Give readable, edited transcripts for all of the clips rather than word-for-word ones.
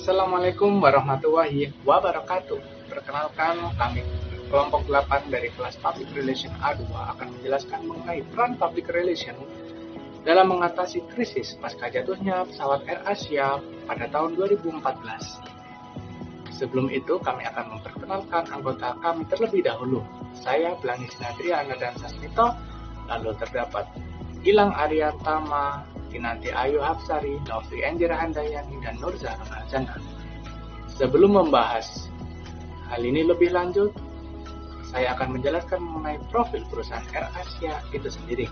Assalamualaikum warahmatullahi wabarakatuh. Perkenalkan, kami kelompok 8 dari kelas Public Relation A2 akan menjelaskan mengenai peran Public Relation dalam mengatasi krisis pasca jatuhnya pesawat AirAsia pada tahun 2014. Sebelum itu, kami akan memperkenalkan anggota kami terlebih dahulu. Saya Belani Sinadriana dan Sasmito, lalu terdapat Gilang Ariantama, Kinanti Ayu Hapsari, Novi Enjira Handayani, dan Nur Zahra Aljana. Sebelum membahas hal ini lebih lanjut, saya akan menjelaskan mengenai profil perusahaan AirAsia itu sendiri.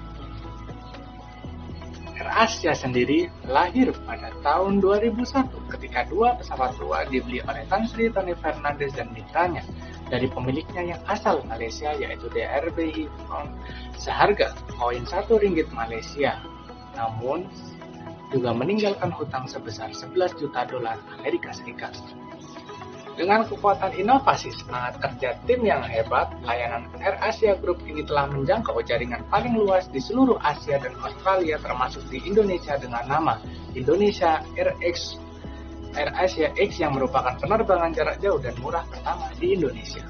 AirAsia sendiri lahir pada tahun 2001 ketika dua pesawat tua dibeli oleh Tan Sri Tony Fernandes dan mitranya dari pemiliknya yang asal Malaysia, yaitu DRBI seharga koin 1 ringgit Malaysia, namun juga meninggalkan hutang sebesar 11 juta dolar Amerika Serikat. Dengan kekuatan inovasi semangat kerja tim yang hebat, layanan AirAsia Group ini telah menjangkau jaringan paling luas di seluruh Asia dan Australia, termasuk di Indonesia dengan nama Indonesia AirAsia X yang merupakan penerbangan jarak jauh dan murah pertama di Indonesia.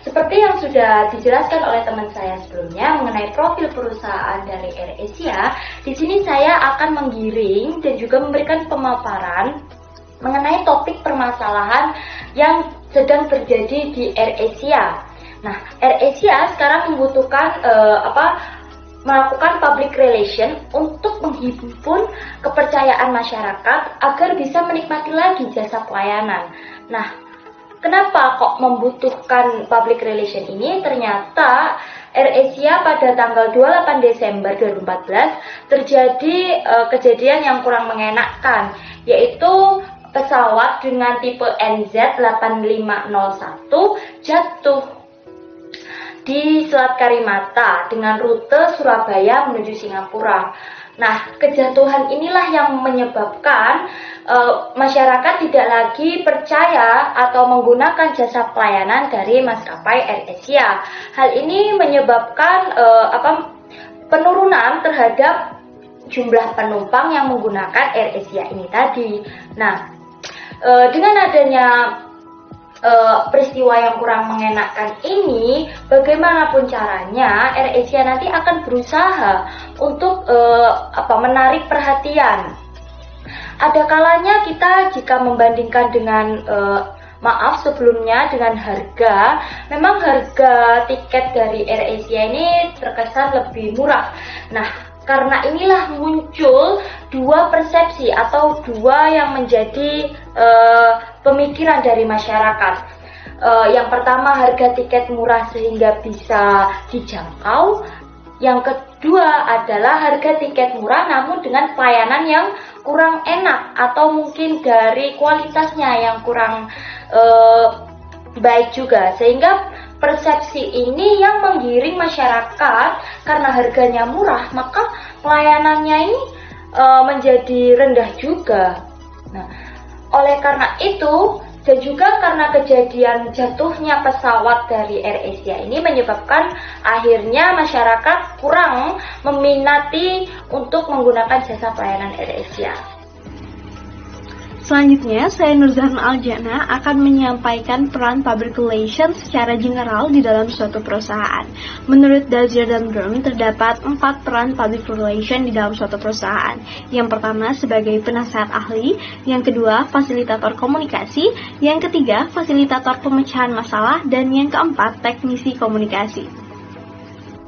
Seperti yang sudah dijelaskan oleh teman saya sebelumnya mengenai profil perusahaan dari AirAsia, di sini saya akan menggiring dan juga memberikan pemaparan mengenai topik permasalahan yang sedang terjadi di AirAsia. Nah, AirAsia sekarang membutuhkan melakukan public relation untuk menghimpun kepercayaan masyarakat agar bisa menikmati lagi jasa pelayanan. Nah, kenapa kok membutuhkan public relation ini? Ternyata AirAsia pada tanggal 28 Desember 2014 terjadi kejadian yang kurang mengenakan, yaitu pesawat dengan tipe NZ8501 jatuh di Selat Karimata dengan rute Surabaya menuju Singapura. Nah, kejatuhan inilah yang menyebabkan masyarakat tidak lagi percaya atau menggunakan jasa pelayanan dari maskapai AirAsia. Hal ini menyebabkan penurunan terhadap jumlah penumpang yang menggunakan AirAsia ini tadi. Nah, dengan adanya peristiwa yang kurang mengenakan ini, bagaimanapun caranya AirAsia nanti akan berusaha untuk menarik perhatian. Ada kalanya kita jika membandingkan dengan sebelumnya dengan harga, memang harga tiket dari AirAsia ini terkesan lebih murah. Nah, karena inilah muncul dua persepsi atau dua yang menjadi pemikiran dari masyarakat. Yang pertama, harga tiket murah sehingga bisa dijangkau. Yang kedua adalah harga tiket murah namun dengan pelayanan yang kurang enak atau mungkin dari kualitasnya yang kurang baik juga, sehingga persepsi ini yang menggiring masyarakat karena harganya murah, maka pelayanannya ini menjadi rendah juga. Nah, oleh karena itu dan juga karena kejadian jatuhnya pesawat dari AirAsia ini menyebabkan akhirnya masyarakat kurang meminati untuk menggunakan jasa pelayanan AirAsia. Selanjutnya, saya Nur Zahra Aljana akan menyampaikan peran public relations secara general di dalam suatu perusahaan. Menurut Dazier dan Brum, terdapat 4 peran public relation di dalam suatu perusahaan. Yang pertama, sebagai penasehat ahli. Yang kedua, fasilitator komunikasi. Yang ketiga, fasilitator pemecahan masalah. Dan yang keempat, teknisi komunikasi.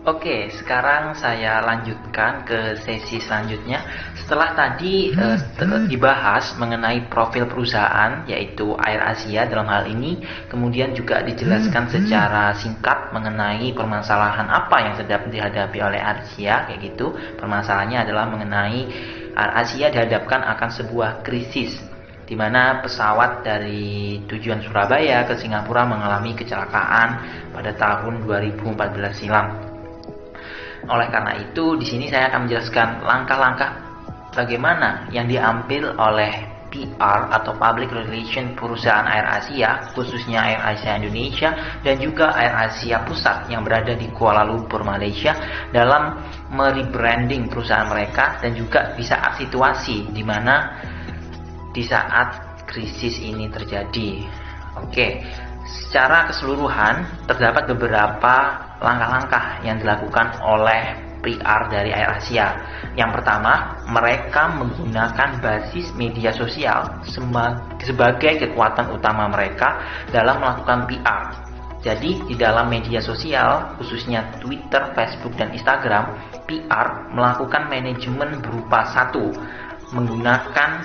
Oke, sekarang saya lanjutkan ke sesi selanjutnya. Setelah tadi dibahas mengenai profil perusahaan, yaitu AirAsia dalam hal ini, kemudian juga dijelaskan secara singkat mengenai permasalahan apa yang sedang dihadapi oleh AirAsia, kayak gitu. Permasalahannya adalah mengenai AirAsia dihadapkan akan sebuah krisis, di mana pesawat dari tujuan Surabaya ke Singapura mengalami kecelakaan pada tahun 2014 silam. Oleh karena itu, di sini saya akan menjelaskan langkah-langkah bagaimana yang diambil oleh PR atau Public Relation perusahaan AirAsia, khususnya AirAsia Indonesia dan juga AirAsia Pusat yang berada di Kuala Lumpur, Malaysia, dalam merebranding perusahaan mereka dan juga di saat situasi di mana di saat krisis ini terjadi. Oke, secara keseluruhan terdapat beberapa langkah-langkah yang dilakukan oleh PR dari AirAsia. Yang pertama, mereka menggunakan basis media sosial sebagai kekuatan utama mereka dalam melakukan PR. Jadi di dalam media sosial, khususnya Twitter, Facebook, dan Instagram, PR melakukan manajemen berupa satu, menggunakan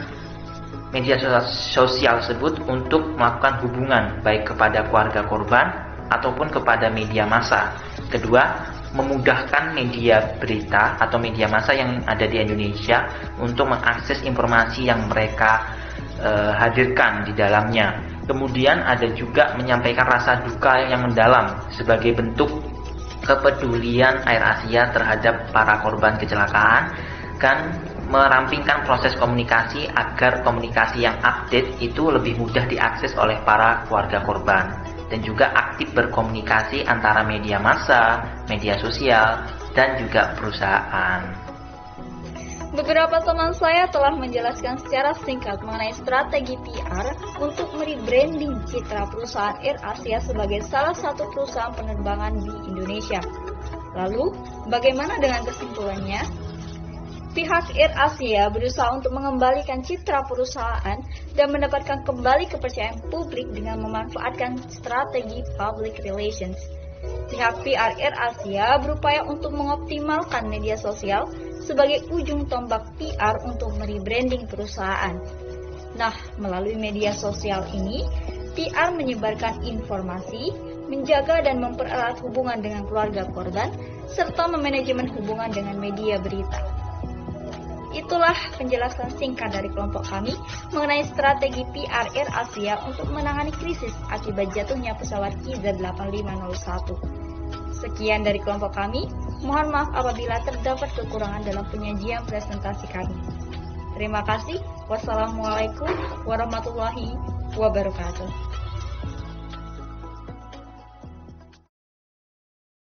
media sosial tersebut untuk melakukan hubungan baik kepada keluarga korban ataupun kepada media massa. Kedua, memudahkan media berita atau media massa yang ada di Indonesia untuk mengakses informasi yang mereka hadirkan di dalamnya. Kemudian ada juga menyampaikan rasa duka yang mendalam sebagai bentuk kepedulian AirAsia terhadap para korban kecelakaan, dan merampingkan proses komunikasi agar komunikasi yang update itu lebih mudah diakses oleh para keluarga korban, dan juga aktif berkomunikasi antara media massa, media sosial, dan juga perusahaan. Beberapa teman saya telah menjelaskan secara singkat mengenai strategi PR untuk merebranding citra perusahaan AirAsia sebagai salah satu perusahaan penerbangan di Indonesia. Lalu, bagaimana dengan kesimpulannya? Pihak AirAsia berusaha untuk mengembalikan citra perusahaan dan mendapatkan kembali kepercayaan publik dengan memanfaatkan strategi public relations. Pihak PR AirAsia berupaya untuk mengoptimalkan media sosial sebagai ujung tombak PR untuk merebranding perusahaan. Nah, melalui media sosial ini, PR menyebarkan informasi, menjaga dan mempererat hubungan dengan keluarga korban, serta memanajemen hubungan dengan media berita. Itulah penjelasan singkat dari kelompok kami mengenai strategi PR AirAsia untuk menangani krisis akibat jatuhnya pesawat KZ8501. Sekian dari kelompok kami. Mohon maaf apabila terdapat kekurangan dalam penyajian presentasi kami. Terima kasih. Wassalamualaikum warahmatullahi wabarakatuh.